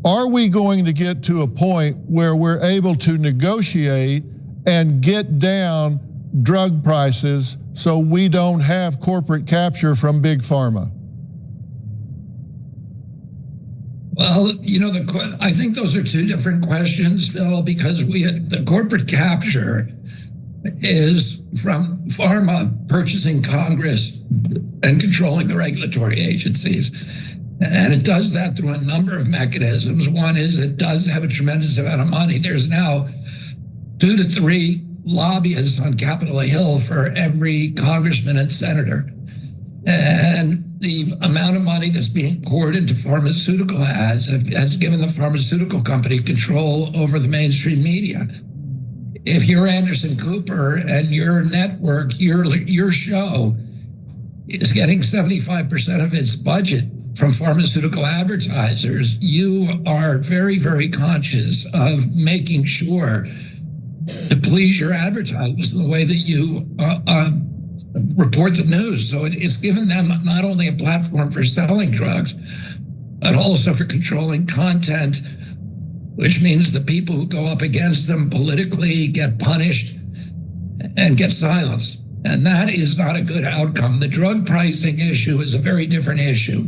Are we going to get to a point where we're able to negotiate and get down drug prices so we don't have corporate capture from big pharma? Well, I think those are two different questions, Phil, because the corporate capture is from pharma purchasing Congress and controlling the regulatory agencies. And it does that through a number of mechanisms. One is it does have a tremendous amount of money. There's now 2 to 3 lobbyists on Capitol Hill for every congressman and senator. And the amount of money that's being poured into pharmaceutical ads has given the pharmaceutical company control over the mainstream media. If you're Anderson Cooper and your network, your show is getting 75% of its budget from pharmaceutical advertisers, you are very, very conscious of making sure to please your advertisers in the way that you report the news. So it's given them not only a platform for selling drugs, but also for controlling content, which means the people who go up against them politically get punished and get silenced. And that is not a good outcome. The drug pricing issue is a very different issue.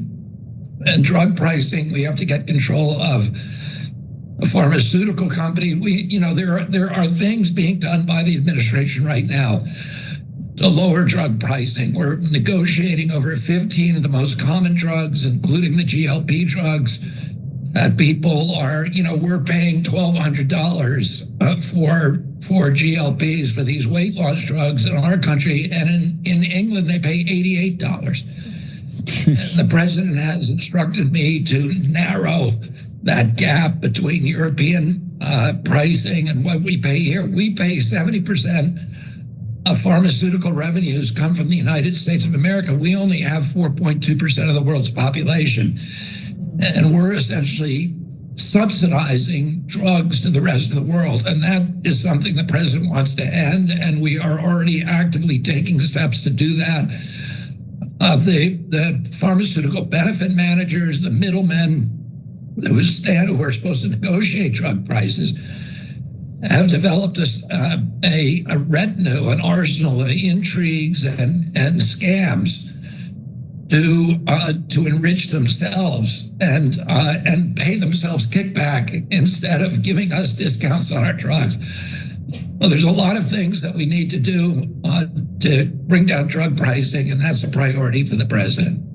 And drug pricing, we have to get control of a pharmaceutical company. There are things being done by the administration right now to lower drug pricing. We're negotiating over 15 of the most common drugs, including the GLP drugs, that people are, we're paying $1,200 for GLPs, for these weight loss drugs in our country. And in England, they pay $88. And the president has instructed me to narrow that gap between European pricing and what we pay here. We pay 70% of pharmaceutical revenues come from the United States of America. We only have 4.2% of the world's population. And we're essentially subsidizing drugs to the rest of the world. And that is something the president wants to end. And we are already actively taking steps to do that. The pharmaceutical benefit managers, the middlemen who are supposed to negotiate drug prices, have developed a retinue, an arsenal of intrigues and scams to enrich themselves and pay themselves kickback instead of giving us discounts on our drugs. Well, there's a lot of things that we need to do to bring down drug pricing, and that's a priority for the president.